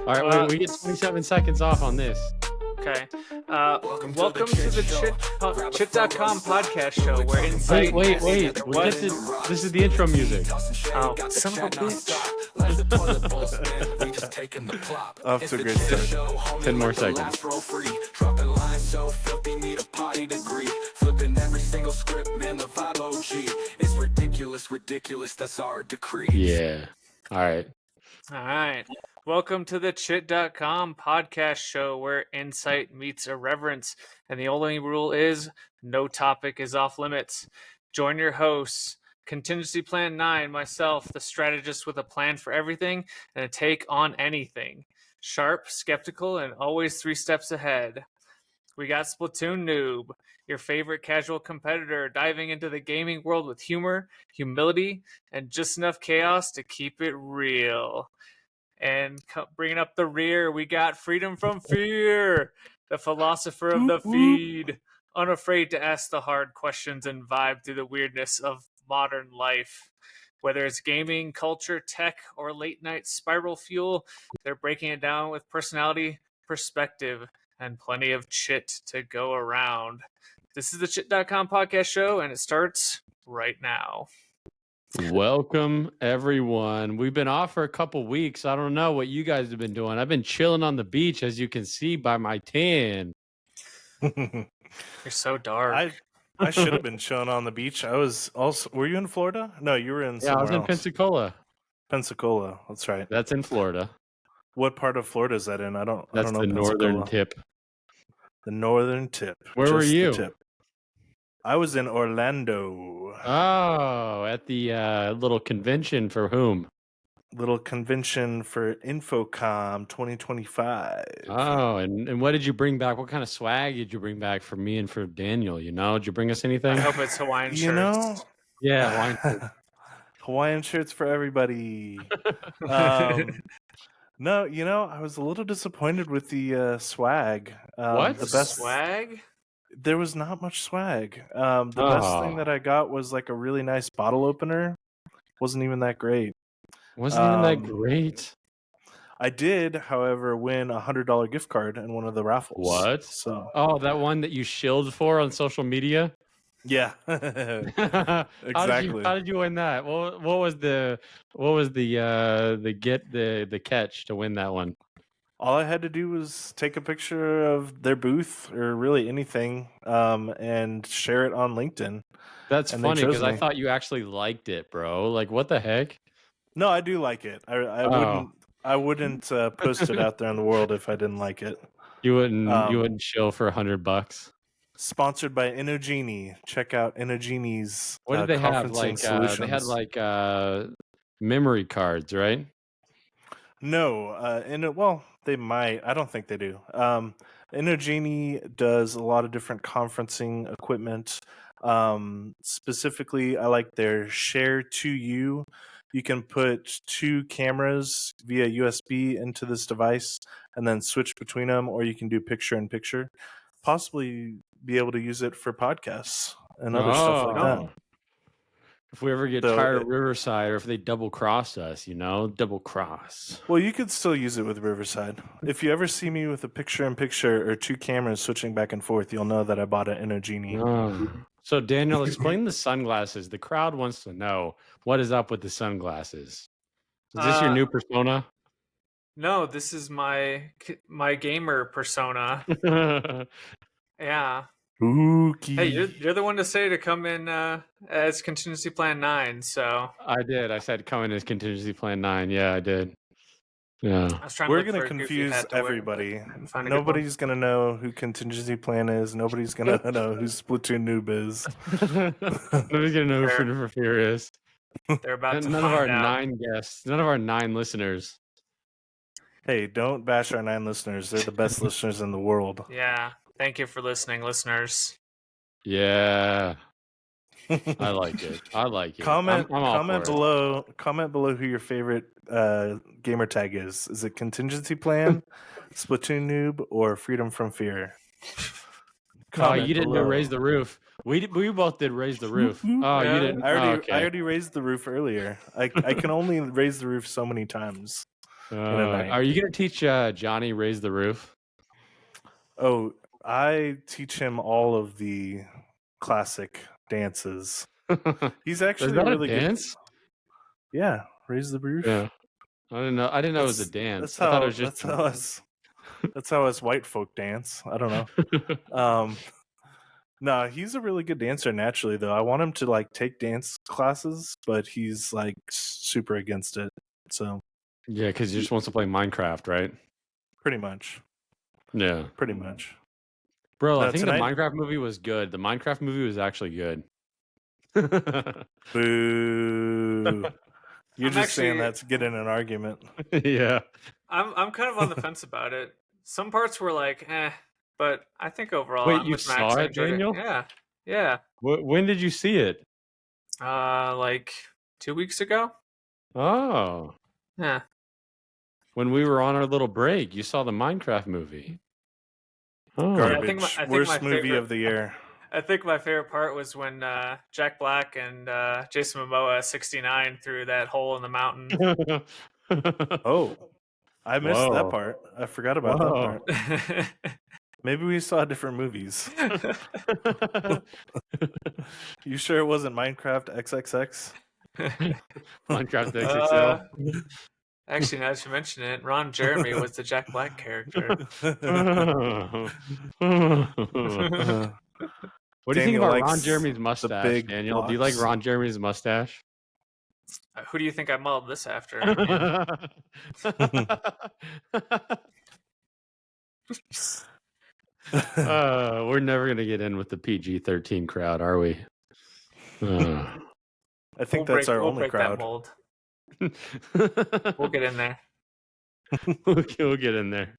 All right, we get 27 seconds off on this. Okay. Welcome to the Chit.com podcast show where insight. Wait. What? This is the intro music. Oh, son of a bitch. Off to a great start. 10 more seconds. Flipping every single script, man, the vibe OG. It's ridiculous, that's our decree. Yeah. All right. All right. Welcome to the Chit.com podcast show where insight meets irreverence. And the only rule is no topic is off limits. Join your hosts, Contingency Plan 9, myself, the strategist with a plan for everything and a take on anything. Sharp, skeptical, and always 3 steps ahead. We got Splatoon Noob, your favorite casual competitor, diving into the gaming world with humor, humility, and just enough chaos to keep it real. And bringing up the rear, we got Freedom from Fear, the philosopher of the feed, unafraid to ask the hard questions and vibe through the weirdness of modern life. Whether it's gaming, culture, tech, or late night spiral fuel, they're breaking it down with personality, perspective, and plenty of chit to go around. This is the Chit.com podcast show, and it starts right now. Welcome, everyone. We've been off for a couple weeks. I don't know what you guys have been doing. I've been chilling on the beach, as you can see by my tan. You're so dark. I should have been chilling on the beach. I was also. Were you in Florida? No, you were in. Yeah, I was in else. Pensacola. Pensacola. That's right. That's in Florida. What part of Florida is that in? I don't know. That's the northern tip. The northern tip. Where were you? Tip. I was in Orlando. Oh, at the little convention for whom? Little convention for Infocom 2025. Oh, and what did you bring back? What kind of swag did you bring back for me and for Daniel? You know, did you bring us anything? I hope it's Hawaiian shirts. You know? Yeah, Hawaiian shirts. Hawaiian shirts for everybody. No, you know, I was a little disappointed with the swag. What? The best swag? There was not much swag. The best thing that I got was like a really nice bottle opener. Wasn't even that great. Wasn't even that great. I did, however, win a $100 gift card in one of the raffles. What? So, that one that you shilled for on social media? Yeah. Exactly. How did you win that? What was the catch to win that one? All I had to do was take a picture of their booth or really anything, and share it on LinkedIn. That's funny because I thought you actually liked it, bro. Like, what the heck? No, I do like it. I wouldn't post it out there in the world if I didn't like it. You wouldn't chill for $100. Sponsored by Innogenie. Check out Innogenie's. What did they have? Like solutions. They had like memory cards, right? No, well, they might. I don't think they do. Innogenie does a lot of different conferencing equipment. Specifically, I like their Share 2U. You can put 2 cameras via USB into this device and then switch between them, or you can do picture-in-picture. Possibly be able to use it for podcasts and other stuff like that. If we ever get tired of Riverside, or if they double cross us, double cross. Well, you could still use it with Riverside. If you ever see me with a picture-in-picture or 2 cameras switching back and forth, you'll know that I bought an Innogenie. Oh. So, Daniel, explain the sunglasses. The crowd wants to know what is up with the sunglasses. Is this your new persona? No, this is my gamer persona. Yeah. Spooky. Hey, you're the one to say to come in as Contingency Plan 9, so... I did. I said come in as Contingency Plan 9. Yeah, I did. Yeah. We're going to confuse everybody. Nobody's going to know who Contingency Plan is. Nobody's going to know who Splatoon Noob is. Nobody's going to know who Freedom from Fear is. They're about to None of our 9 guests. None of our 9 listeners. Hey, don't bash our 9 listeners. They're the best listeners in the world. Yeah. Thank you for listening, listeners. Yeah. I like it. Comment below who your favorite gamer tag is. Is it Contingency Plan, Splatoon Noob, or Freedom from Fear? You didn't do Raise the Roof. We both did Raise the Roof. Oh, you didn't. I already raised the roof earlier. I can only raise the roof so many times. night. Are you going to teach Johnny Raise the Roof? Oh, I teach him all of the classic dances. He's Is actually that a a really good. dance? Yeah, raise the roof. Yeah. I didn't know. I didn't know it was a dance. I thought it was just. That's how us white folk dance. I don't know. No, he's a really good dancer naturally, though. I want him to like take dance classes, but he's like super against it. So Yeah, because he just wants to play Minecraft, right? pretty much, Yeah. pretty much. Bro, I No, think tonight- the Minecraft movie was good. The Minecraft movie was actually good. Boo! You're I'm just saying actually- that to get in an argument. Yeah. I'm kind of on the fence about it. Some parts were like, but I think overall, Wait, I'm you with Max. saw I it, enjoyed Daniel? Yeah. When did you see it? Like 2 weeks ago. Oh, Yeah. when we were on our little break, you saw the Minecraft movie. Oh, Garbage. I think Worst my movie favorite- of the year. I think my favorite part was when Jack Black and Jason Momoa 69 through that hole in the mountain. Oh, I missed Whoa. that part. I forgot about that Whoa. part. Maybe we saw different movies. You sure it wasn't Minecraft XXX? Minecraft XXL. Actually, now that you mention it, Ron Jeremy was the Jack Black character. What do you think Daniel about Ron likes Jeremy's mustache, big Daniel? Do you like blocks. Ron Jeremy's mustache? Who do you think I mulled this after? We're never gonna get in with the PG-13 crowd, are we? I think that's our only crowd. That mold. We'll get in there. We'll get in there.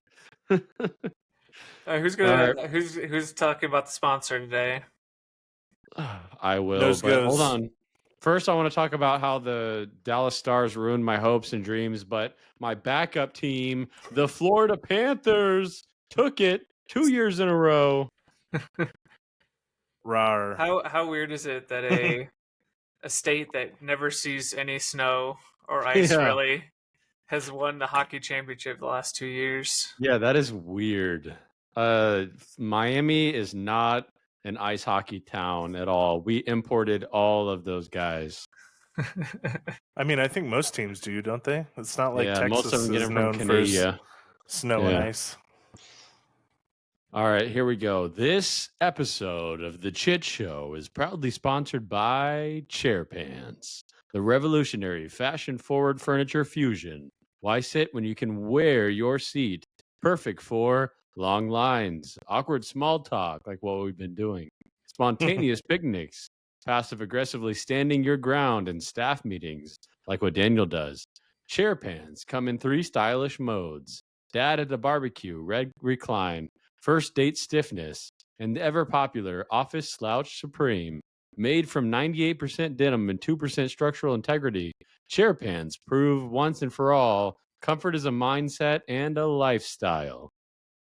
Who's talking about the sponsor today? I will. Nose But hold goes. on. First, I want to talk about how the Dallas Stars ruined my hopes and dreams, but my backup team, the Florida Panthers, took it 2 years in a row. Rar. How weird is it that a state that never sees any snow or ice Yeah. really has won the hockey championship the last 2 years? Yeah, that is weird. Miami is not an ice hockey town at all. We imported all of those guys. I mean, I think most teams do, don't they? It's not like yeah, Texas most of them get is them known from for Canada. snow and Yeah. ice. All right, here we go. This episode of The Chit Show is proudly sponsored by Chairpants, the revolutionary fashion-forward furniture fusion. Why sit when you can wear your seat? Perfect for long lines, awkward small talk, like what we've been doing, spontaneous picnics, passive-aggressively standing your ground in staff meetings, like what Daniel does. Chairpants come in 3 stylish modes: dad at the barbecue, red recline, first date stiffness, and the ever-popular Office Slouch Supreme. Made from 98% denim and 2% structural integrity, Chairpants prove once and for all comfort is a mindset and a lifestyle.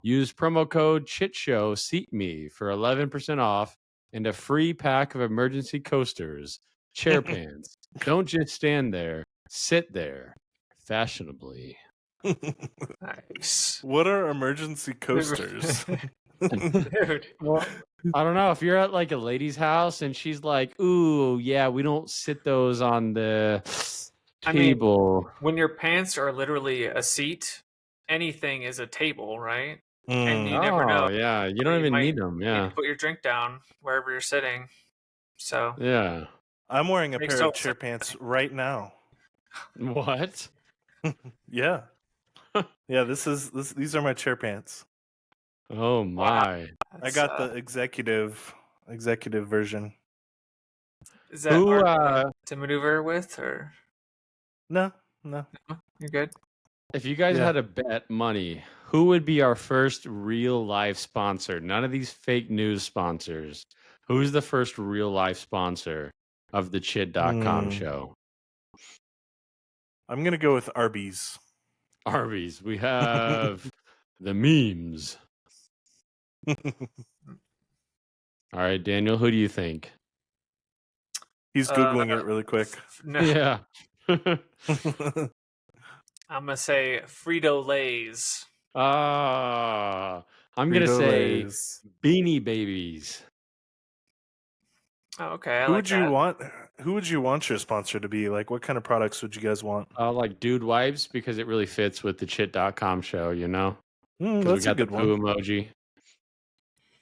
Use promo code CHITSHOW SEATME for 11% off and a free pack of emergency coasters. Chairpants. Don't just stand there, sit there fashionably. Nice. What are emergency coasters? Dude. Well, I don't know if you're at like a lady's house and she's like, "Ooh, yeah, we don't sit those on the I mean, table." When your pants are literally a seat, anything is a table, right? And you never know. Yeah, you don't You even might need them. You Yeah, need to put your drink down wherever you're sitting. So yeah. I'm wearing a Makes pair of sense. chair pants right now. What? Yeah. Yeah, these are my chair pants. Oh my! I got the executive version. Is that Who? hard to maneuver with, or No. you're good? If you guys Yeah. had to bet money, who would be our first real life sponsor? None of these fake news sponsors. Who's the first real life sponsor of the Chid.com show? I'm gonna go with Arby's. Arby's. We have the memes. All right, Daniel, who do you think? He's googling it really quick. No, Yeah. I'm gonna say Frito Lay's. I'm gonna say Frito-Lays. Beanie Babies. Oh, okay, I Who like would you that. want? Who would you want your sponsor to be? Like, what kind of products would you guys want? Like Dude Wipes because it really fits with the Chit.com show, you know? Because we That's a got the good one. poo emoji.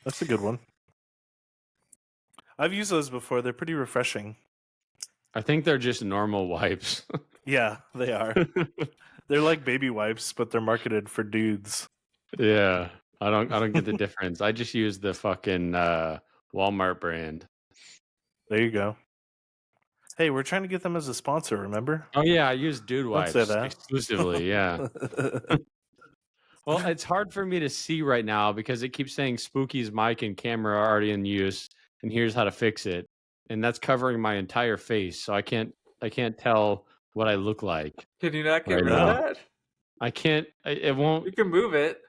That's a good one. I've used those before. They're pretty refreshing. I think they're just normal wipes. Yeah, they are. They're like baby wipes, but they're marketed for dudes. Yeah. I don't get the difference. I just use the fucking Walmart brand. There you go. Hey, we're trying to get them as a sponsor, remember? Oh yeah, I use Dude Don't Wipes say that. exclusively, yeah. Well, it's hard for me to see right now because it keeps saying Spooky's mic and camera are already in use, and here's how to fix it. And that's covering my entire face, so I can't tell what I look like. Can you not get Right rid now. of that? I can't. It won't. You can move it.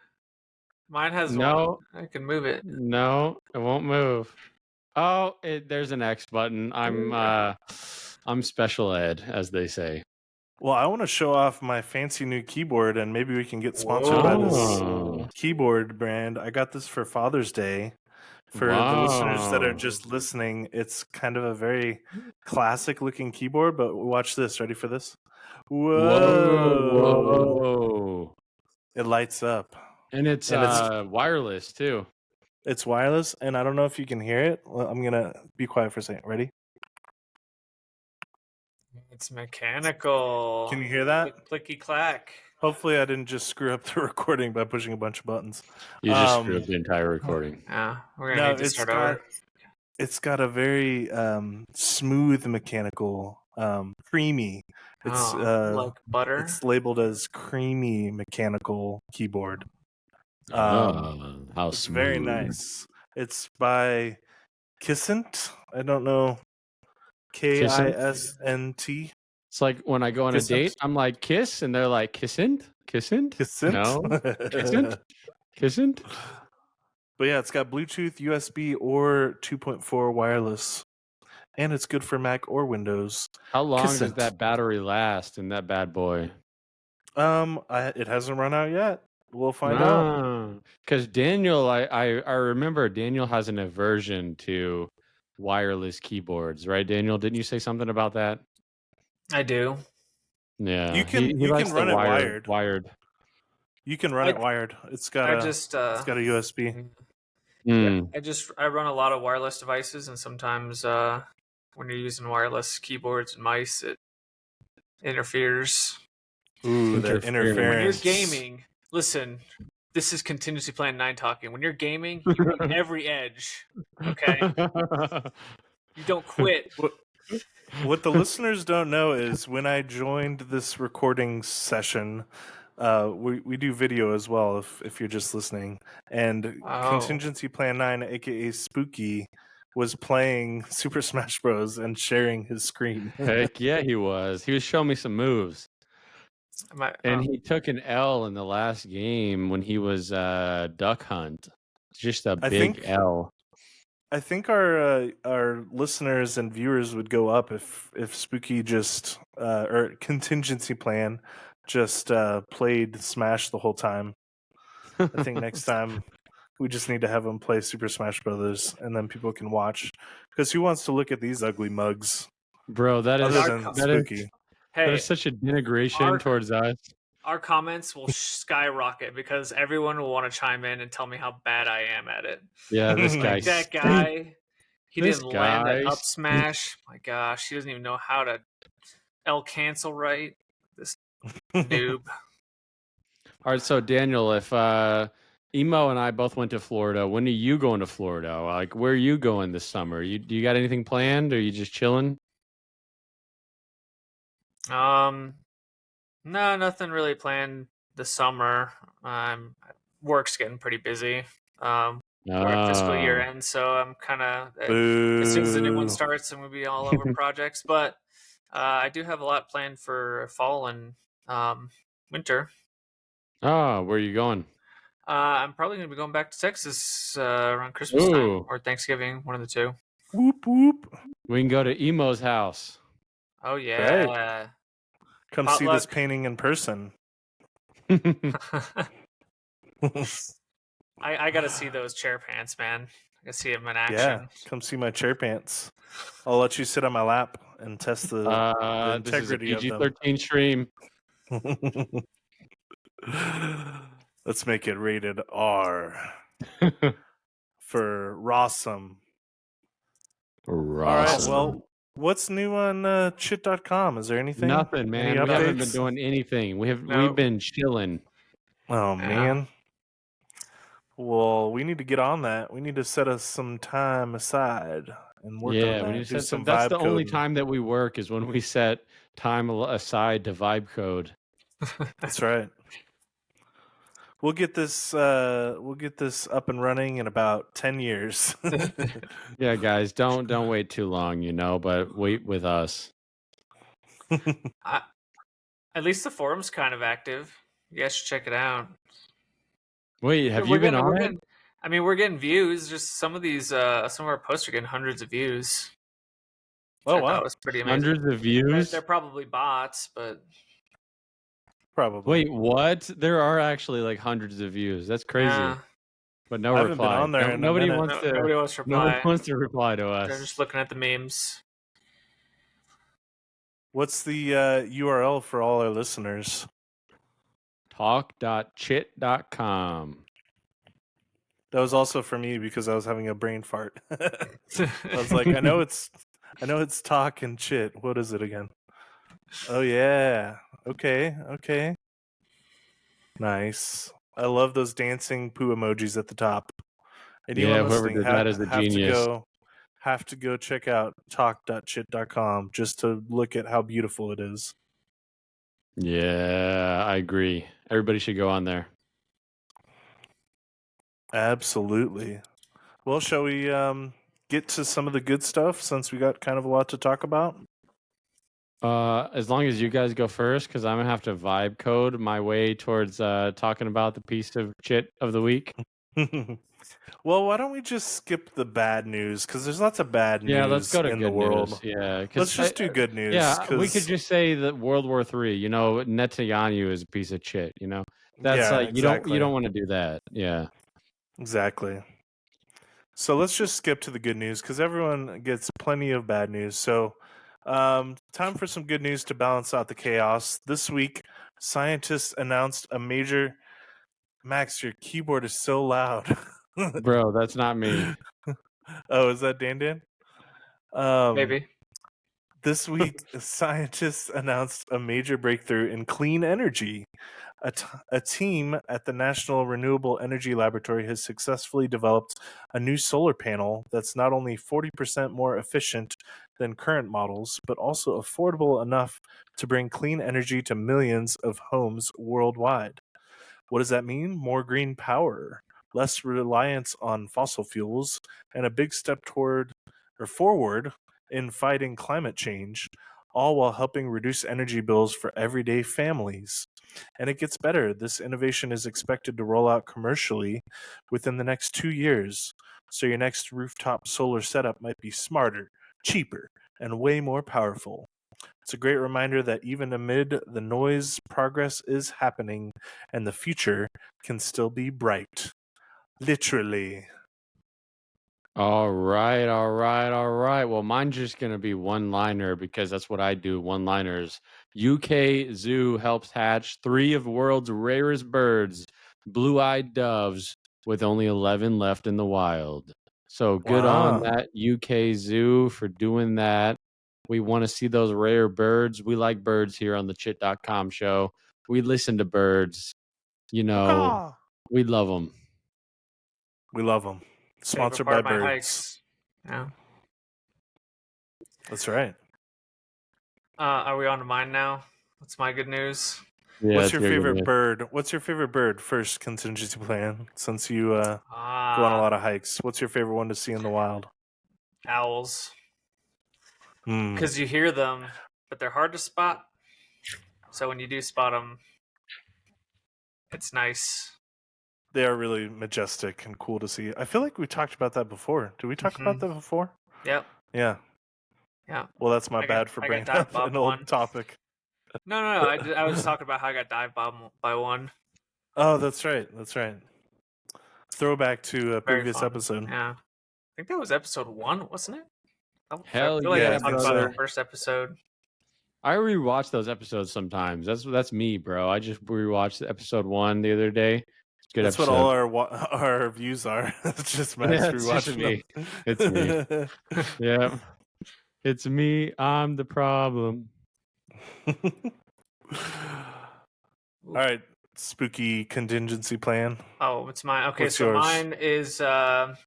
Mine has No, one. I can move it. no, it won't move. Oh, there's an X button. I'm special ed, as they say. Well, I want to show off my fancy new keyboard, and maybe we can get sponsored by this Oh. keyboard brand. I got this for Father's Day. For the listeners that are Wow. just listening, it's kind of a very classic looking keyboard, but watch this. Ready for this? Whoa. Whoa. It lights up. And it's wireless too. It's wireless, and I don't know if you can hear it. Well, I'm going to be quiet for a second. Ready? It's mechanical. Can you hear that? Clicky clack. Hopefully, I didn't just screw up the recording by pushing a bunch of buttons. You just screwed up the entire recording. Yeah, we're gonna need to start over. It's got a very smooth mechanical, creamy. It's like butter. It's labeled as creamy mechanical keyboard. How It's smooth. very nice. It's by Kissint. I don't know. Kisnt. It's like when I go on a date, I'm like, kiss, and they're like, kissint? Kissint? Kissint? No. Kissint? Kissint? But yeah, it's got Bluetooth, USB, or 2.4 wireless. And it's good for Mac or Windows. How long does Kissint. that battery last in that bad boy? It hasn't run out yet. We'll find out. Because Daniel, I remember Daniel has an aversion to wireless keyboards, right, Daniel? Didn't you say something about that? I do. Yeah. You can run it wired. You can run it wired. It's got a USB. Yeah, I run a lot of wireless devices, and sometimes when you're using wireless keyboards and mice, it interferes. Ooh, the interference. When you're gaming, listen, this is Contingency Plan 9 talking. When you're gaming, you need every edge, okay? You don't quit. What the listeners don't know is when I joined this recording session, we do video as well if you're just listening. And Contingency Plan 9, aka Spooky, was playing Super Smash Bros. And sharing his screen. Heck yeah, he was. He was showing me some moves. And he took an L in the last game when he was Duck Hunt. Just a big L. I think our listeners and viewers would go up if Spooky just or Contingency Plan just played Smash the whole time. I think next time we just need to have him play Super Smash Brothers, and then people can watch. Because who wants to look at these ugly mugs? Bro, that is Spooky. Hey, that is such a denigration towards us. Our comments will skyrocket because everyone will want to chime in and tell me how bad I am at it. Yeah, this guy. That guy, he didn't land that up smash. My gosh, he doesn't even know how to L cancel right. This noob. All right, so Daniel, if Emo and I both went to Florida, when are you going to Florida? Like, where are you going this summer? Do you got anything planned, or are you just chilling? No, nothing really planned this summer. Work's getting pretty busy. We're at fiscal year end, so I'm kind of as soon as the new one starts, I'm gonna be all over projects. But I do have a lot planned for fall and winter. Oh, where are you going? I'm probably gonna be going back to Texas around Christmas time or Thanksgiving, one of the two. Whoop whoop. We can go to Emo's house. Oh yeah. Right. Come see this painting in person. I gotta see those chair pants, man. I gotta see them in action. Yeah, come see my chair pants. I'll let you sit on my lap and test the This is a integrity of them. PG-13 stream. Let's make it rated R for Rossum. All right, well, what's new on chit.com? Is there anything? Nothing, man. Any We haven't been updates? doing anything. We've No. been chilling. Oh, Yeah. man. Well, we need to get on that. We need to set us some time aside and work on that. We need to do set some that's vibe the only coding. time that we work is when we set time aside to vibe code. That's right. We'll get this up and running in about 10 years. Yeah, guys, don't wait too long, but wait with us. At least the forum's kind of active. You guys should check it out. Wait, have We're you been getting- on we're it? getting- I mean, we're getting views. Just some of these, some of our posts are getting hundreds of views. Oh, I thought wow. it was pretty amazing. Hundreds of views? They're probably bots, but Probably. Wait, what? There are actually like hundreds of views. That's crazy. yeah. But no I haven't been reply. on there in a Nobody minute. wants to. Nobody wants to reply. Nobody wants to reply to They're us. just looking at the memes. What's the URL for all our listeners? Talk.chit.com. That was also for me because I was having a brain fart. I was like, I know it's talk and chit. What is it again? Oh yeah. Okay. Nice. I love those dancing poo emojis at the top. Anyone Yeah, whoever listening did that is a genius. Have to go check out talk.chit.com just to look at how beautiful it is. Yeah, I agree. Everybody should go on there. Absolutely. Well, shall we get to some of the good stuff since we got kind of a lot to talk about? As long as you guys go first, because I'm gonna have to vibe code my way towards talking about the piece of chit of the week. Well, why don't we just skip the bad news? Because there's lots of bad news Yeah, let's go to in good the world. news. Yeah, Let's just do good news. Yeah, we could 'cause- just say that World War III. Netanyahu is a piece of shit. That's Yeah, like exactly. you don't want to do that. Yeah. Exactly. So let's just skip to the good news because everyone gets plenty of bad news. So, time for some good news to balance out the chaos. This week, scientists announced a major. Max, your keyboard is so loud. Bro, that's not me. Oh, is that Dan? Maybe. This week, scientists announced a major breakthrough in clean energy. A team at the National Renewable Energy Laboratory has successfully developed a new solar panel that's not only 40% more efficient than current models, but also affordable enough to bring clean energy to millions of homes worldwide. What does that mean? More green power, less reliance on fossil fuels, and a big step forward in fighting climate change, all while helping reduce energy bills for everyday families. And it gets better. This innovation is expected to roll out commercially within the next 2 years. So your next rooftop solar setup might be smarter, cheaper, and way more powerful. It's a great reminder that even amid the noise, progress is happening and the future can still be bright. Literally. All right. Well, mine's just going to be one-liner because that's what I do, one-liners. UK Zoo helps hatch 3 of the world's rarest birds, blue-eyed doves, with only 11 left in the wild. So good on Wow. that UK Zoo for doing that. We want to see those rare birds. We like birds here on the chit.com show. We listen to birds. We love them. We love them. Sponsored by Favorite part of my birds. hikes. Yeah. That's right. Are we on to mine now? What's my good news? Yeah, What's it's your very favorite good. bird? What's your favorite bird? First contingency plan, since you go on a lot of hikes. What's your favorite one to see in the wild? Owls. Hmm. Because you hear them, but they're hard to spot. So when you do spot them, it's nice. They are really majestic and cool to see. I feel like we talked about that before. Did we talk about that before? Yep. Yeah. Yeah. Well, that's my I got- bad for I got bringing Doc up Bob an old one. topic. No. I was talking about how I got dive bombed by one. Oh, that's right. That's right. Throwback to a Very previous fun. episode. Yeah, I think that was episode 1, wasn't it? I Hell feel like yeah, I I talked think about it in so. the first episode. I rewatch those episodes sometimes. That's me, bro. I just rewatched episode 1 the other day. It's a good That's episode. what all our views are. It's just Max Yeah, it's just rewatching me. them. It's me. Yeah, it's me. I'm the problem. All right, spooky contingency plan. Oh, it's mine. Okay, What's so yours? mine is one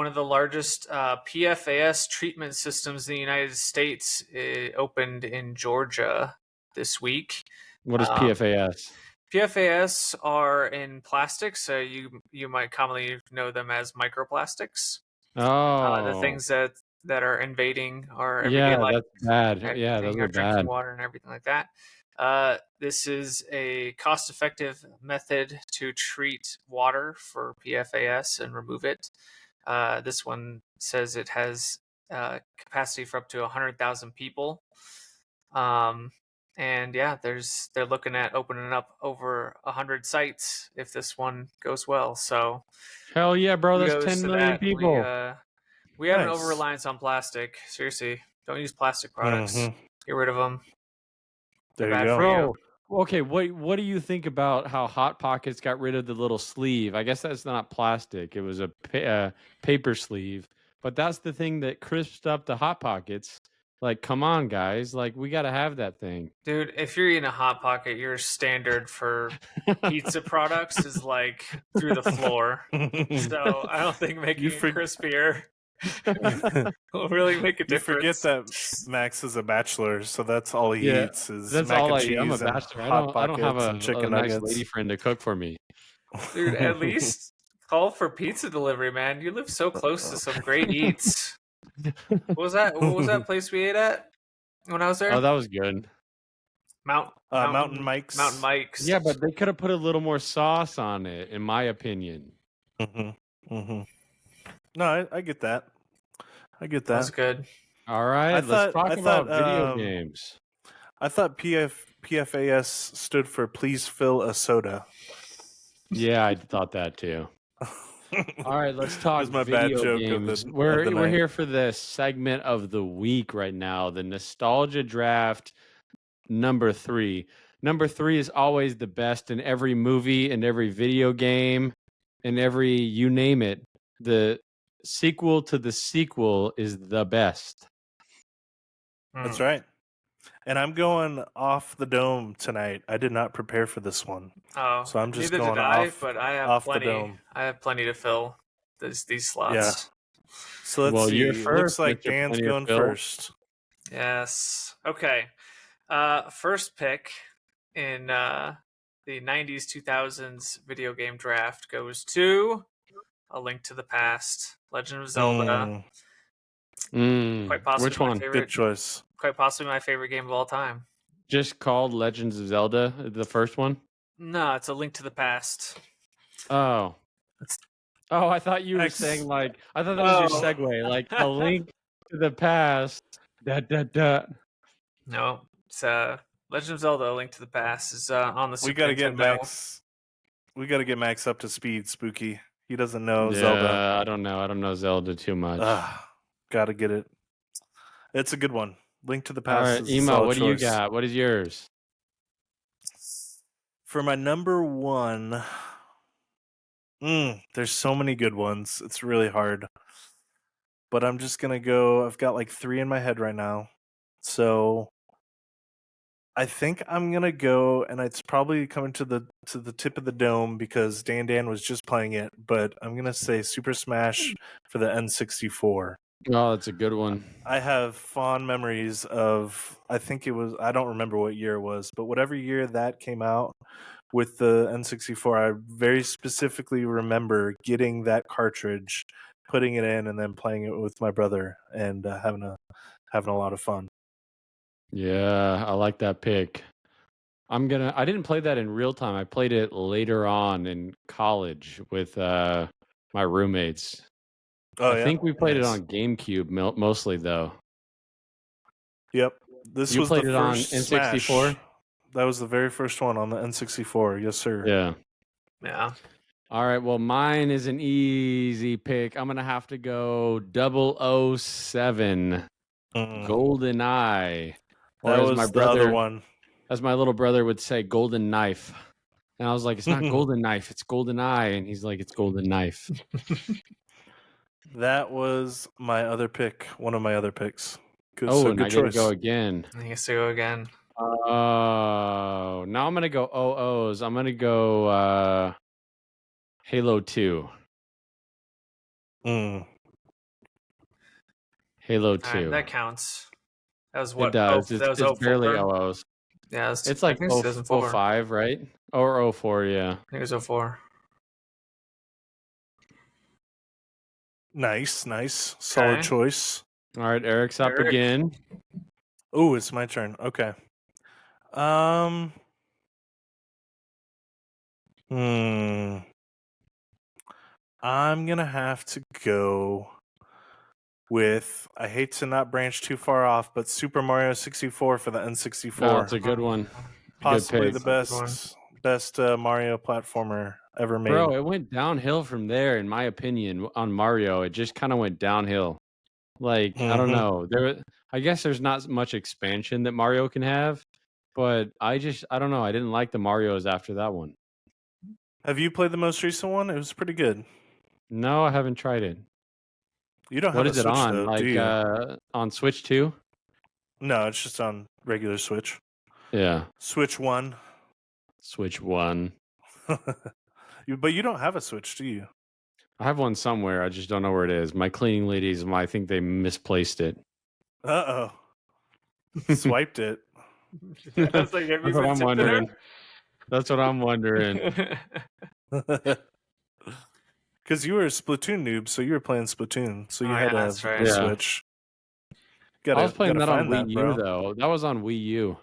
of the largest PFAS treatment systems in the United States. It opened in Georgia this week. What is Um, PFAS? PFAS are in plastics, so you might commonly know them as microplastics. Oh, The things that are invading our everyday yeah, life, that's bad. and Yeah, those our are drinking bad. water and everything like that. This is a cost-effective method to treat water for PFAS and remove it. This one says it has capacity for up to 100,000 people. And yeah, they're looking at opening up over 100 sites if this one goes well. So Hell yeah, bro. That's kudos 10 to million that. people. We have an Nice. over reliance on plastic. Seriously, don't use plastic products. Mhm. Get rid of them. There Bad you go. for you. Bro, okay, what do you think about how Hot Pockets got rid of the little sleeve? I guess that's not plastic. It was a paper sleeve. But that's the thing that crisped up the Hot Pockets. Like, come on, guys. Like, we got to have that thing. Dude, if you're eating a Hot Pocket, your standard for pizza products is like through the floor. So I don't think making You it for- crispier will really make a You forget difference. that Max is a bachelor, so that's all he Yeah, eats is That's mac all and I eat. I'm a cheese and bachelor. Hot I don't have Pockets and a chicken nice nuggets. lady friend to cook for me. Dude, at least call for pizza delivery, man. You live so close to some great eats. What was that place we ate at when I was there? Oh, that was good. Mountain Mike's. Mountain Mike's. Yeah, but they could have put a little more sauce on it, in my opinion. No, I get that. I get That was that. good. All right, I let's talk about thought, video games. I thought PFAS stood for please fill a soda. Yeah, I thought that too. All right, let's talk was my bad video joke games. of the We're night. here for the segment of the week right now, the nostalgia draft number 3. Number 3 is always the best in every movie and every video game and every you name it. The sequel to the sequel is the best. That's right. And I'm going off the dome tonight. I did not prepare for this one. Oh, So I'm just neither going did I, off- but I have off the plenty. dome. I have plenty to fill these slots. Yeah. So let's Well, see. you're Looks first, like Mr. Dan's Plenty of going Phil. first. Yes. Okay. First pick in the 90s 2000s video game draft goes to A Link to the Past, Legend of Zelda. Quite possibly Which my one? favorite. Good choice. Quite possibly my favorite game of all time. Just called Legends of Zelda, the first one? No, it's A Link to the Past. Oh. Oh, I thought you were X- saying like I thought that was your Oh. segue, like A Link to the Past. No, it's Legend of Zelda: A Link to the Past is on the Super We got to get Nintendo. Max. We got to get Max up to speed. Spooky. He doesn't know Yeah, Zelda. I don't know. I don't know Zelda too much. Got to get it. It's a good one. Link to the All Past. right, is a Emo, solid what do you choice. got? What is yours? For my number one, there's so many good ones. It's really hard. But I'm just gonna go. I've got like 3 in my head right now. So I think I'm gonna go, and it's probably coming to the tip of the dome because Dan was just playing it. But I'm gonna say Super Smash for the N64. Oh, that's a good one. I have fond memories of, I think it was, I don't remember what year it was, but whatever year that came out with the N64, I very specifically remember getting that cartridge, putting it in, and then playing it with my brother and having a lot of fun. Yeah, I like that pick. I didn't play that in real time. I played it later on in college with my roommates. Oh, I yeah? think we played Nice. it on GameCube mostly though. Yep. This You was the played it on first N64? Smash. That was the very first one on the N64. Yes, sir. Yeah. Yeah. All right. Well, mine is an easy pick. I'm gonna have to go 007 Golden Eye, or That as was my the other brother, one. as my little brother would say, Golden Knife. And I was like, it's not Golden Knife, it's Golden Eye, and he's like, it's Golden Knife. That was my other pick. One of my other picks. Good, Oh, so and I good get to choice. go again. I guess to go again. Oh, now I'm gonna go OOs. I'm gonna go Halo 2. Mm. Halo All 2. right, that counts. That was what? It does. That was It's barely 04? OOs. Yeah, It's like I think it's 2004. 05, right? Or 04, yeah. I think it was 04. Nice, nice. Solid Okay. choice. All right, Eric's up Eric. again. Oh, it's my turn. Okay. I'm gonna have to go with, I hate to not branch too far off, but Super Mario 64 for the N64. No, it's a good one. Possibly pick. the best Mario platformer ever made. Bro, it went downhill from there, in my opinion, on Mario. It just kind of went downhill. Like, I don't Mhm. know. I guess there's not much expansion that Mario can have, but I don't know. I didn't like the Marios after that one. Have you played the most recent one? It was pretty good. No, I haven't tried it. You don't What have is a it Switch on? though, do Like you? on Switch 2? No, it's just on regular Switch. Yeah, Switch 1. Switch 1. But you don't have a Switch, do you? I have one somewhere. I just don't know where it is. My cleaning ladies, I think they misplaced it. Uh-oh. Swiped it. I was like, have you That's what been I'm tipping wondering. That's what I'm wondering. her? Because you were a Splatoon noob, so you were playing Splatoon, so you Oh, had yeah, to that's have right. a Yeah. Switch. I was playing that on find Wii U, bro. though. That was on Wii U.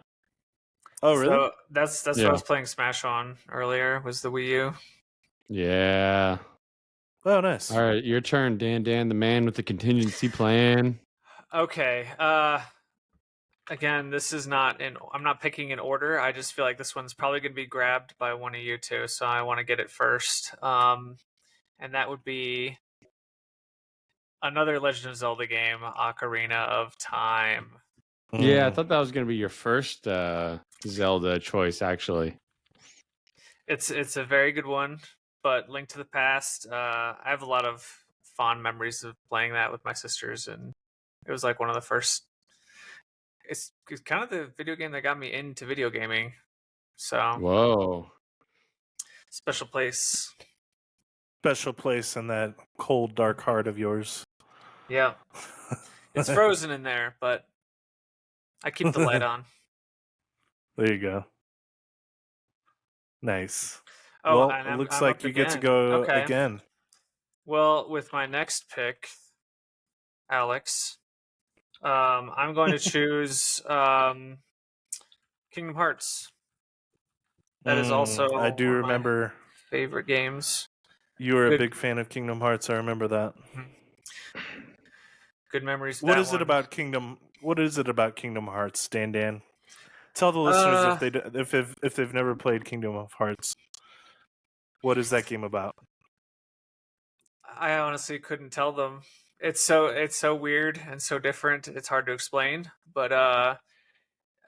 Oh, really? So that's what Yeah. I was playing Smash on earlier. Was the Wii U? Yeah. Oh, nice. All right, your turn, Dan. Dan, the man with the contingency plan. Okay. Again, this is not in. I'm not picking in order. I just feel like this one's probably going to be grabbed by one of you two, so I want to get it first. And that would be another Legend of Zelda game, Ocarina of Time. Yeah, I Mm. thought that was going to be your first Zelda choice, actually. It's a very good one, but Link to the Past. I have a lot of fond memories of playing that with my sisters, and it was like one of the first. It's kind of the video game that got me into video gaming. So Whoa. special place. Special place in that cold, dark heart of yours. Yeah, it's frozen in there, but I keep the light on. There you go. Nice. Oh, well, and it looks I'm like up you get to again. go Okay. again. Well, with my next pick, Alex, I'm going to choose Kingdom Hearts. That is also I do one of my remember favorite games. you were a Good- big fan of Kingdom Hearts. I remember that. Good memories. What that is one. it about Kingdom? What is it about Kingdom Hearts, Dan? Tell the listeners if they've never played Kingdom of Hearts. What is that game about? I honestly couldn't tell them. It's so weird and so different. It's hard to explain. But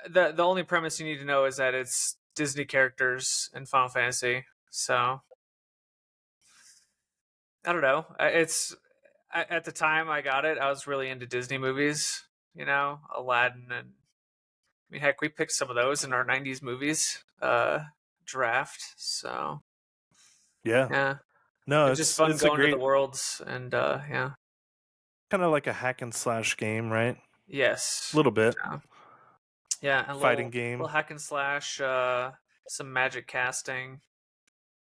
the only premise you need to know is that it's Disney characters in Final Fantasy. So I don't know. At the time I got it, I was really into Disney movies. You know, Aladdin, and I mean, heck, we picked some of those in our '90s movies draft. So yeah, No, it's just fun it's a going great to the worlds, and yeah, kind of like a hack and slash game, right? yes, A little bit. yeah, and Fighting game. little hack and slash, some magic casting.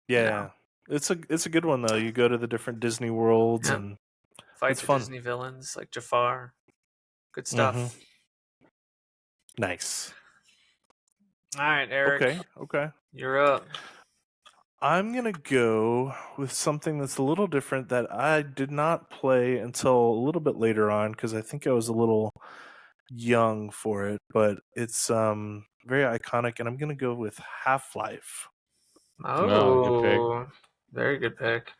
Yeah. It's a good one though. You go to the different Disney worlds Yeah. and Fight It's the fun. Disney villains like Jafar. Good stuff. Mhm. Nice. All right, Eric, Okay. you're up. I'm going to go with something that's a little different that I did not play until a little bit later on because I think I was a little young for it, but it's very iconic, and I'm gonna go with Half-Life. Oh, good pick. Oh, very good pick.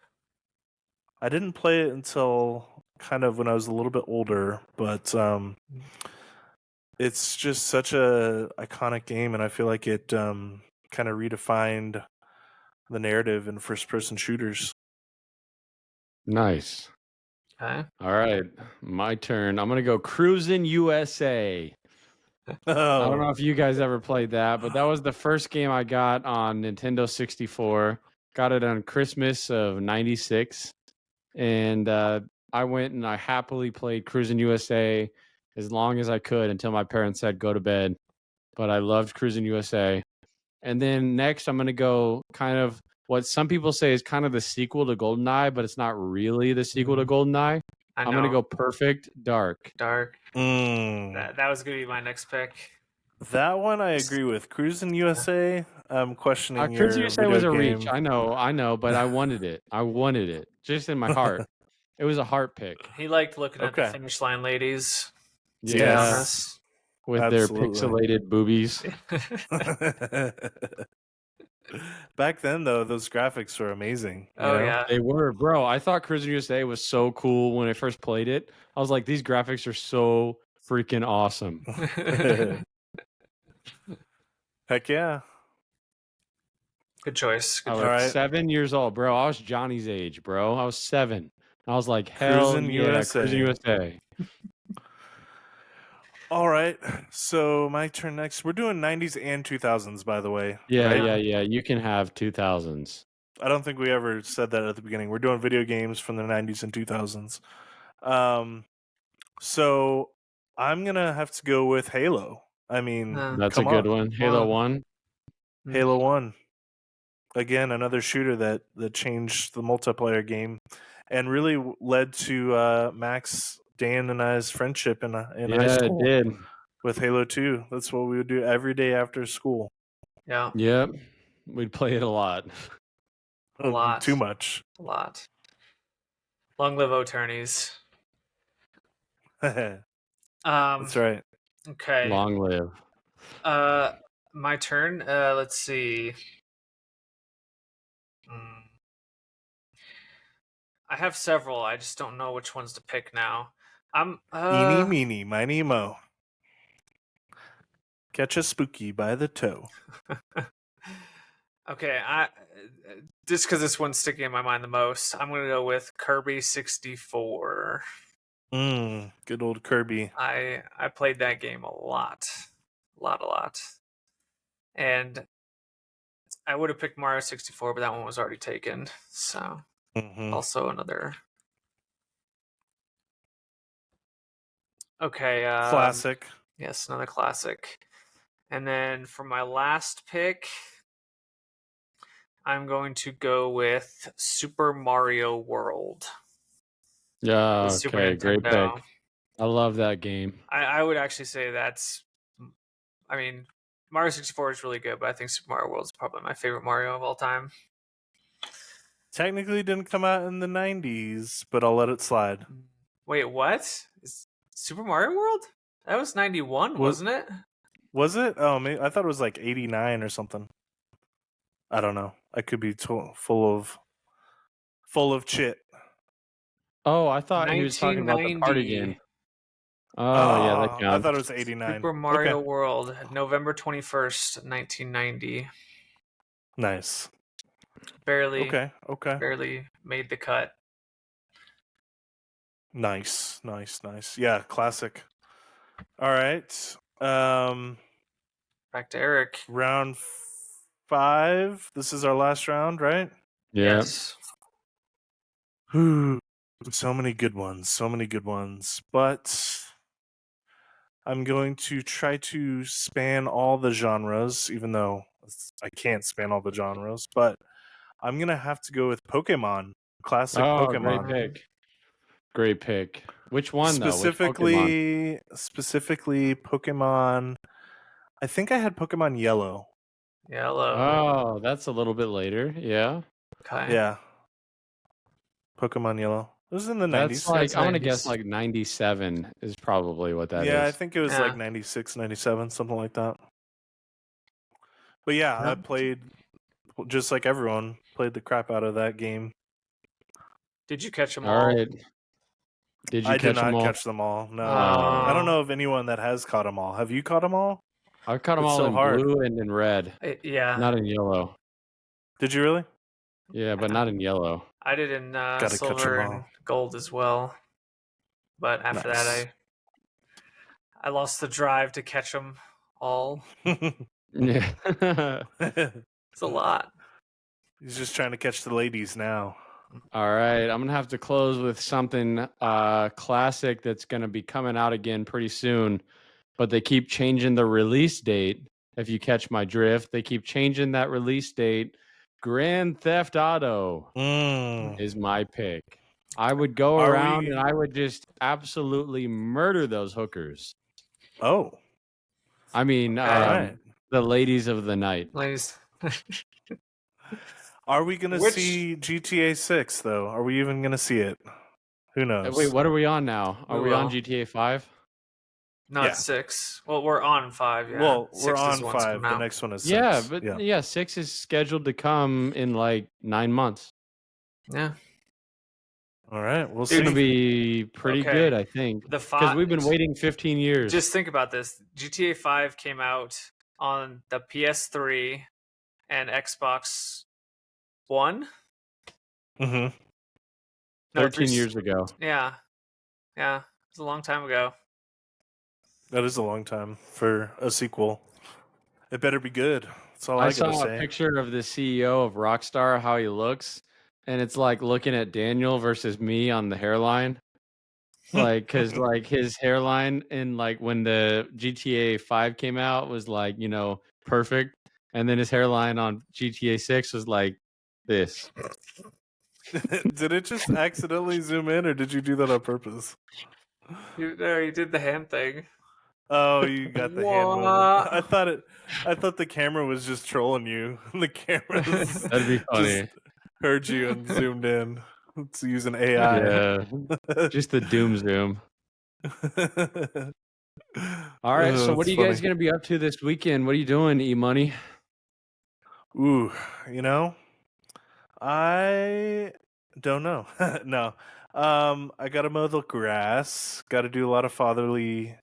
I didn't play it until kind of when I was a little bit older, but it's just such a iconic game, and I feel like it kind of redefined the narrative in first-person shooters. Nice. Okay. All right, my turn. I'm gonna go Cruisin' USA. I don't know Oh, if you guys ever played that, but that was the first game I got on Nintendo 64. Got it on Christmas of '96, and I went and I happily played Cruisin' USA as long as I could until my parents said go to bed. But I loved Cruisin' USA. And then next, I'm gonna go kind of what some people say is kind of the sequel to GoldenEye, but it's not really the sequel to GoldenEye. I know. I'm gonna go Perfect Dark. Dark. mm. That was gonna be my next pick. That one I agree with. Cruisin' USA. I'm questioning your Cruisin' USA video was a game. reach. I know, but I wanted it. I wanted it just in my heart. It was a heart pick. He liked looking at the Okay. finish line ladies. To be Yes, honest. with their Absolutely. pixelated boobies. Back then, though, those graphics were amazing. you Oh know? yeah. They were, bro. I thought Cruisin' USA was so cool when I first played it. I was like, these graphics are so freaking awesome. Heck yeah. Good choice. Good I was All right. 7 years old, bro. I was Johnny's age, bro. I was 7. I was like, hell Cruisin' yeah, USA. Cruisin' USA. All right. So my turn next. We're doing 90s and 2000s, by the way. Yeah, right? yeah. You can have 2000s. I don't think we ever said that at the beginning. We're doing video games from the 90s and 2000s. So I'm going to have to go with Halo. I mean, That's come a good on. one. Halo Wow. 1. Halo 1. Again, another shooter that changed the multiplayer game and really led to Max, Dan, and I's friendship in high Yeah, it school did. with Halo 2. That's what we would do every day after school. Yeah. Yep. We'd play it a lot. A lot. Too much. A lot. Long live attorneys. That's right. Okay. Long live. My turn. Let's see. I have several. I just don't know which ones to pick now. Eeny, meeny, miny, mo. Catch a spooky by the toe. Okay, just because this one's sticking in my mind the most, I'm gonna go with Kirby 64. Good old Kirby. I played that game a lot, and I would have picked Mario 64, but that one was already taken. So also another. Okay. Classic. Yes, another classic. And then for my last pick, I'm going to go with Super Mario World. Yeah, Super okay, great pick. Nintendo. I love that game. I would actually say that's. I mean, Mario 64 is really good, but I think Super Mario World is probably my favorite Mario of all time. Technically didn't come out in the 90s, but I'll let it slide. Wait, what? Super Mario World? That was 91, wasn't it? Was it? Oh, maybe, I thought it was like 89 or something. I don't know. I could be full of chit. Oh, I thought he was talking about the party 1990. game. Oh, yeah, that I counts. thought it was 89. Super Mario Okay. World, November 21st, 1990. Nice. Barely made the cut. Nice. Yeah, classic. All right. Back to Eric. Round 5. This is our last round, right? Yeah. Yes. So many good ones. But I'm going to try to span all the genres, even though I can't span all the genres. But I'm going to have to go with Pokemon. Classic Pokemon. Great pick. Which one, though? Which Pokemon? Specifically, Pokemon. I think I had Pokemon Yellow. Oh, that's a little bit later. Yeah. Okay. Yeah. Pokemon Yellow. It was in the That's 90s. like That's I'm gonna 90s. guess like 97 is probably what that is. Yeah, I think it was like Yeah. 96, 97, something like that. But yeah, I Yep. played just like everyone played the crap out of that game. Did you catch them All all? right. Did you I did catch them not all? catch them all. No, Oh. I don't know of anyone that has caught them all. Have you caught them all? I caught them It's all so in hard. blue and in red, Yeah. not in yellow. Did you really? Yeah, but not in yellow. I did in Gotta catch 'em silver all. and gold as well. But after Nice. that, I lost the drive to catch them all. Yeah. It's a lot. He's just trying to catch the ladies now. All right, I'm gonna have to close with something classic that's gonna be coming out again pretty soon, but they keep changing the release date. If you catch my drift, they keep changing that release date. Grand Theft Auto Mm. is my pick. I would go Are around we- and I would just absolutely murder those hookers. Oh, I mean, all right. the ladies of the night. Ladies. Are we gonna Which- see GTA 6 though? Are we even gonna see it? Who knows? Wait, what are we on now? Are We we on will. GTA 5? Not Yeah. 6. Well, we're on 5. Yeah. Well, we're 6 is on one's 5. come The out. next one is 6. Yeah, but yeah, 6 is scheduled to come in like 9 months. Yeah. All right, we'll It's see. going to be pretty Okay. good, I think. The Because 5. we've been waiting 15 years. Just think about this. GTA 5 came out on the PS3 and Xbox One. Mm-hmm. No, 13 years ago. Yeah. Yeah. It was a long time ago. That is a long time for a sequel. It better be good. That's all I, I gotta saw a say. picture of the CEO of Rockstar, how he looks, and it's like looking at Daniel versus me on the hairline. Like, because like his hairline in like when the GTA 5 came out was like, you know, perfect. And then his hairline on GTA 6 was like this. Did it just accidentally zoom in, or did you do that on purpose? You did the hand thing. Oh, you got the hand movement. What? I thought the camera was just trolling you. The camera That'd be funny. just heard you and zoomed in. It's using AI. Yeah. Just the doom zoom. All right. So what are you guys going to be up to this weekend? What are you doing, E-Money? Ooh, you know, I don't know. No. I gotta mow the grass. Gotta do a lot of fatherly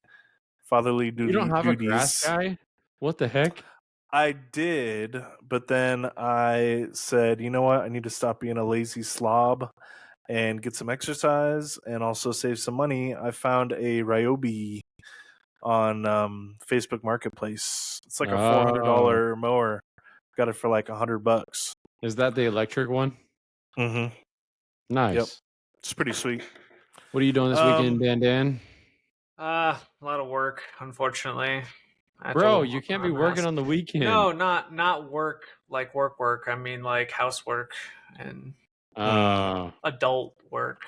You don't have duties. a grass guy? What the heck? I did, but then I said, you know what? I need to stop being a lazy slob and get some exercise and also save some money. I found a Ryobi on Facebook Marketplace. It's like a $400 mower. Got it for like $100. Is that the electric one? Mm-hmm. Nice. Yep. It's pretty sweet. What are you doing this weekend, Dan? A lot of work, unfortunately. I have to Bro, work you can't be on my working house. on the weekend. No, not work like work. I mean like housework and adult work.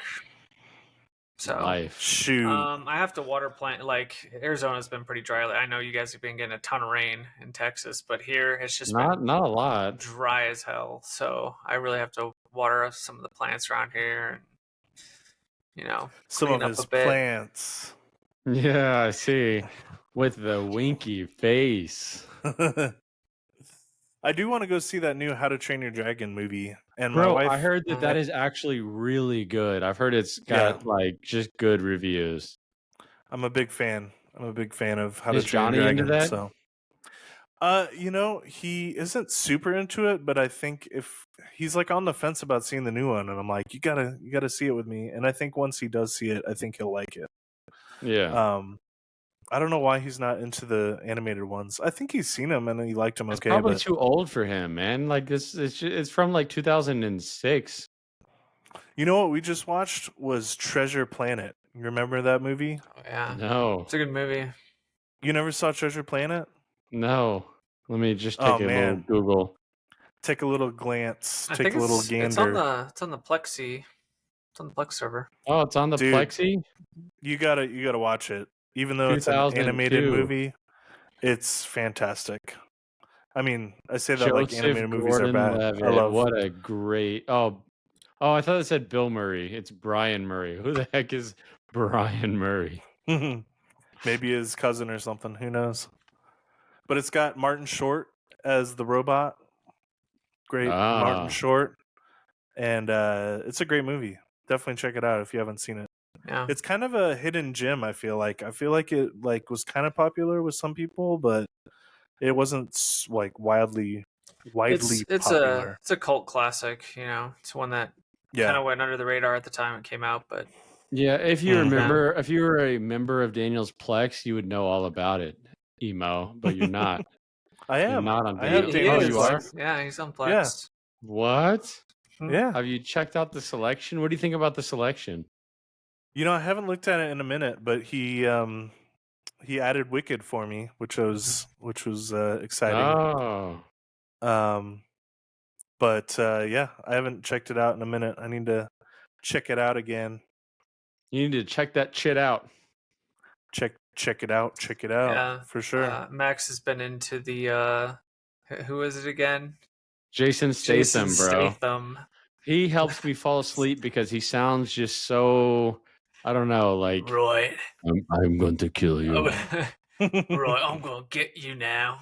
So Life. Shoot. I have to water plant. Like Arizona's been pretty dry. I know you guys have been getting a ton of rain in Texas, but here it's just been Not a lot. dry as hell. So I really have to water some of the plants around here, and Some clean of up his a bit. plants. Yeah, I see. With the winky face. I do want to go see that new How to Train Your Dragon movie. And Bro, my wife, I heard that is actually really good. I've heard it's got like just good reviews. I'm a big fan. I'm a big fan of How Is to Train Johnny Your into Dragon. that? So, he isn't super into it, but I think if he's like on the fence about seeing the new one, and I'm like, you gotta see it with me. And I think once he does see it, I think he'll like it. Yeah. I don't know why he's not into the animated ones. I think he's seen them and he liked them It's okay. probably But too old for him, man. Like this, it's from like 2006. you know what we just watched was Treasure Planet. You remember that movie? Oh, yeah, No, it's a good movie. You never saw Treasure Planet? no. Let me just take Oh, a little man. Google. Take a little glance. I Take think a little it's gander. on the Plexi. It's on the Plex server. Oh, it's on the Dude, Plexi. You gotta watch it. Even though it's an 2002. animated movie, it's fantastic. I mean, I say that like Joseph animated movies are bad. Gordon-Levitt. I love. What a great. Oh, Oh, I thought it said Bill Murray. It's Brian Murray. Who the heck is Brian Murray? Maybe his cousin or something. Who knows? But it's got Martin Short as the robot. Great Martin Ah, Short, and it's a great movie. Definitely check it out if you haven't seen it. Yeah. It's kind of a hidden gem. I feel like it was kind of popular with some people, but it wasn't like widely popular. It's a cult classic, you know. It's one that kind Yeah, of went under the radar at the time it came out, but yeah. If you Mhm. remember, if you were a member of Daniel's Plex, you would know all about it, emo. But you're not. I You're am. not on I have Daniel's. he Oh, Daniel's is. you are. Plex. Yeah, he's on Yeah. Plex. What? Yeah. Have you checked out the selection? What do you think about the selection? You know, I haven't looked at it in a minute, but he added Wicked for me, which was exciting. Oh, But yeah, I haven't checked it out in a minute. I need to check it out again. you need to check that shit out. Check it out. Check it out Yeah. for sure. Max has been into the who is it again? Jason Statham, Jason bro. Statham. He helps me fall asleep because he sounds just so, I don't know, like Right. I'm going to kill you. Right, I'm gonna get you now.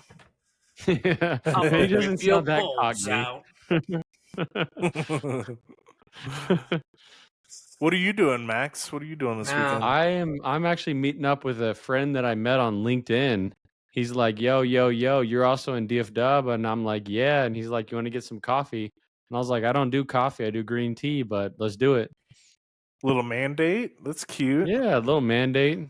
he I'm gonna doesn't rip your sound that balls cockney. out. What are you doing, Max? What are you doing this weekend? I'm actually meeting up with a friend that I met on LinkedIn. He's like, yo, you're also in DF Dub, and I'm like, yeah, and he's like, you want to get some coffee? And I was like, I don't do coffee, I do green tea, but let's do it. Little mandate. That's cute. Yeah, a little mandate.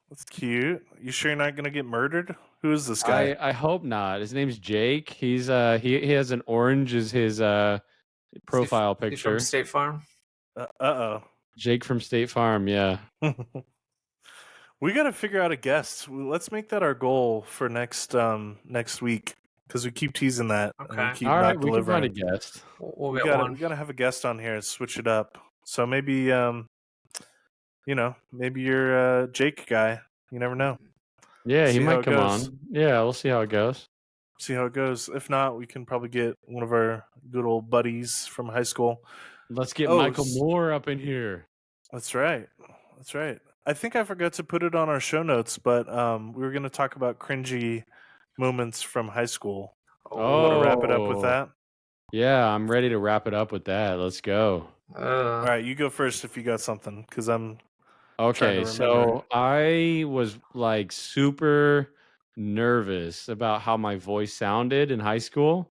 That's cute. You sure you're not gonna get murdered? Who is this guy? I hope not. His name's Jake. He's he has an orange as his profile He's picture. from State Farm. Uh-oh. Jake from State Farm, yeah. We got to figure out a guest. Let's make that our goal for next week because we keep teasing that. And we Okay. keep All not right, we can find a delivering. guest. We'll We get gotta one. have a guest on here and switch it up. So maybe maybe you're a Jake guy. You never know. Yeah, he See how might it come goes. on. Yeah, we'll see how it goes. See how it goes. If not, we can probably get one of our good old buddies from high school. Let's get Oh, Michael Moore up in here. That's right. That's right. I think I forgot to put it on our show notes, but we were going to talk about cringy moments from high school. Oh, Want to wrap it up with that? Yeah, I'm ready to wrap it up with that. Let's go. All right, you go first if you got something, because I'm trying Okay, to so remember. I was like super nervous about how my voice sounded in high school.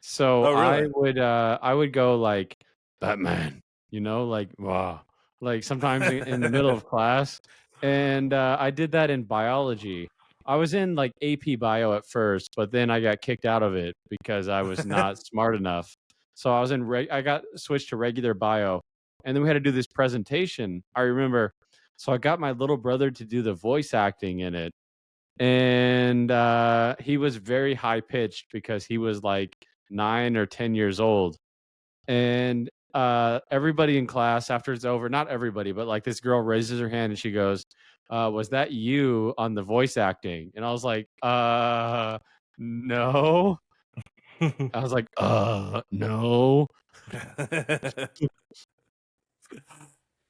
So Oh, really? I would go like Batman, like wow, like sometimes in the middle of class, and I did that in biology. I was in like AP Bio at first, but then I got kicked out of it because I was not smart enough. So I was I got switched to regular bio, and then we had to do this presentation. I remember, so I got my little brother to do the voice acting in it, and he was very high pitched because he was like 9 or 10 years old, and everybody in class after it's over, not everybody, but like this girl raises her hand and she goes, was that you on the voice acting? And I was like, no. I was like, no.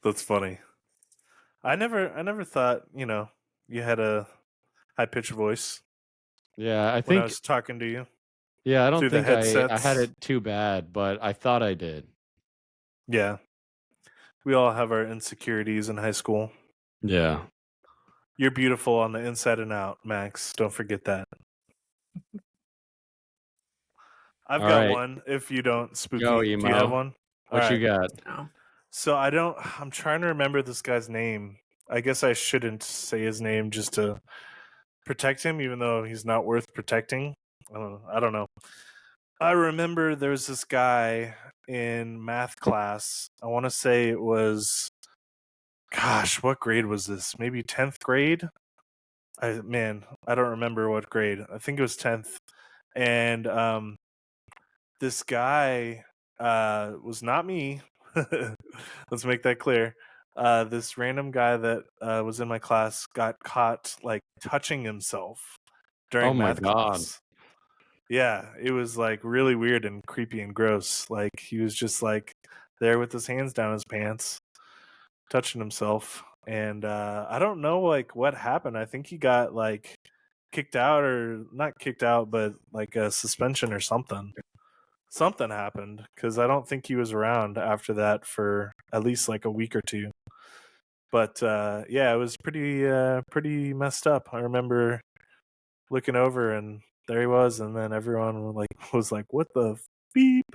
That's funny. I never thought you had a high pitched voice Yeah, I when I think was talking to you yeah, I don't through the think I had headsets. it too bad, but I thought I did. Yeah, we all have our insecurities in high school. Yeah. You're beautiful on the inside and out, Max. Don't forget that. I've All got right. one. If you don't, Spooky, Go, do you Emo. have one? What All you right. got? No. So I'm trying to remember this guy's name. I guess I shouldn't say his name just to protect him, even though he's not worth protecting. I don't know. I remember there was this guy in math class. I want to say it was, gosh, what grade was this? Maybe 10th grade? I don't remember what grade. I think it was 10th. And this guy was not me. Let's make that clear. This random guy that was in my class got caught like touching himself during Oh my math God. class. Yeah, it was like really weird and creepy and gross. Like he was just like there with his hands down his pants, touching himself. And I don't know like what happened. I think he got like kicked out, or not kicked out, but like a suspension or something. Something happened because I don't think he was around after that for at least like a week or two. But yeah, it was pretty messed up. I remember looking over and there he was, and then everyone was like, "What the beep?"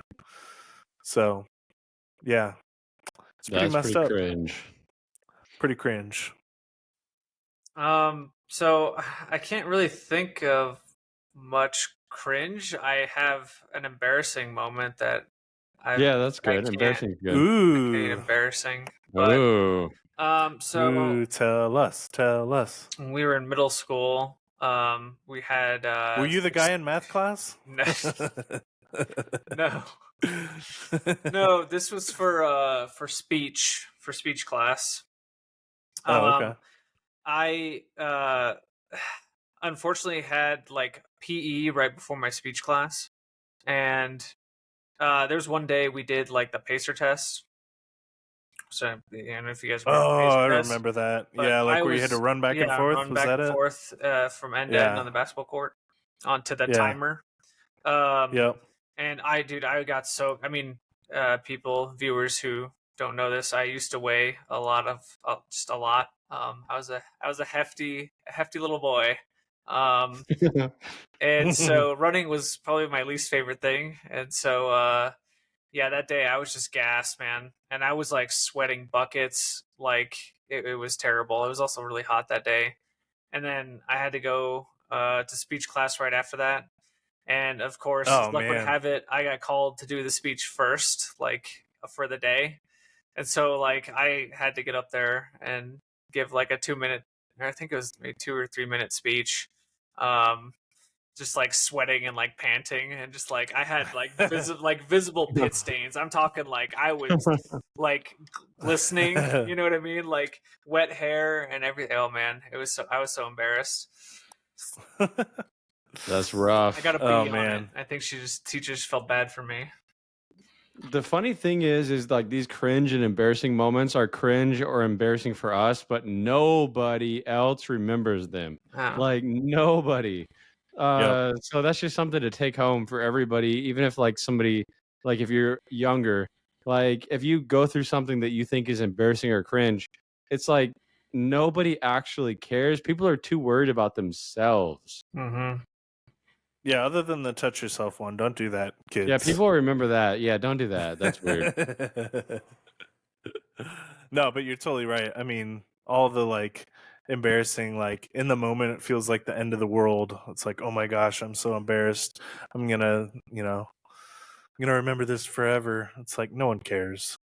So yeah, it's pretty That's messed pretty up. cringe. Pretty cringe. So I can't really think of much cringe. I have an embarrassing moment that Yeah, that's I good. can't Embarrassing is good. contain Ooh, embarrassing. But Ooh. so ooh, tell us. when we were in middle school, we had Were you the guy in math class? No, no, no. This was for speech class. Oh, okay. I unfortunately had like PE right before my speech class, and there's one day we did like the pacer test. So I don't know if you guys remember the Oh, pacer I test, remember that. but Yeah, like I where you had to was run back and forth. run Was back that and it? forth from end to end Yeah. on the basketball court onto the Yeah. timer. Yep. And I got so, I mean, viewers who don't know this, I used to weigh a lot of, just a lot. I was a hefty little boy. And so running was probably my least favorite thing. And so, yeah, that day I was just gassed, man. And I was like sweating buckets. Like it was terrible. It was also really hot that day. And then I had to go to speech class right after that. And of course, as Oh luck would man. have it, I got called to do the speech first, like for the day. And so, like, I had to get up there and give like a 2 minute, I think it was maybe 2 or 3 minute speech. Just like sweating and like panting, and just like I had like visible pit stains. I'm talking like I was like glistening, you know what I mean? Like wet hair and everything. Oh man, I was so embarrassed. That's rough. I got a B Oh, on it. man. I think teachers felt bad for me. The funny thing is like these cringe and embarrassing moments are cringe or embarrassing for us, but nobody else remembers them. Oh. Like nobody. So that's just something to take home for everybody, even if like somebody, like if you're younger, like if you go through something that you think is embarrassing or cringe, it's like nobody actually cares. People are too worried about themselves. Mm-hmm. Yeah, other than the touch yourself one, don't do that, kids. Yeah, people remember that. Yeah, don't do that. That's weird. No, but you're totally right. I mean, all the like embarrassing, like in the moment, it feels like the end of the world. It's like, oh my gosh, I'm so embarrassed. I'm gonna remember this forever. It's like no one cares.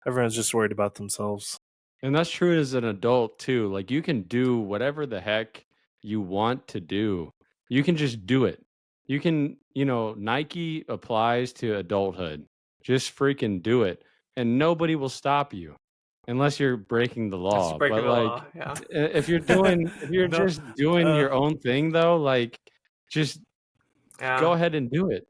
Everyone's just worried about themselves. And that's true as an adult too. Like you can do whatever the heck you want to do. You can just do it. You can, Nike applies to adulthood. Just freaking do it. And nobody will stop you unless you're breaking the law. breaking But the like law, yeah. if you're No, just doing your own thing though, like just Yeah. go ahead and do it.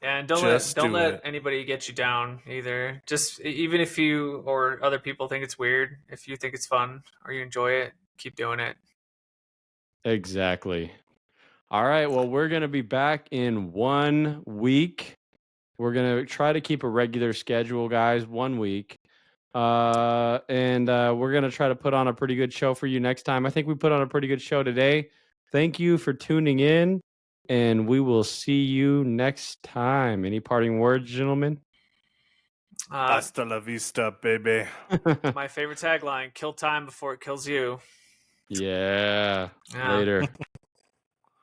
Yeah, and Just don't do let it. anybody get you down either. Just even if you or other people think it's weird, if you think it's fun or you enjoy it, keep doing it. Exactly. All right. Well, we're going to be back in 1 week. We're going to try to keep a regular schedule, guys, 1 week. And we're going to try to put on a pretty good show for you next time. I think we put on a pretty good show today. Thank you for tuning in, and we will see you next time. Any parting words, gentlemen? Hasta la vista, baby. My favorite tagline: "Kill time before it kills you." Yeah. Yeah. Later.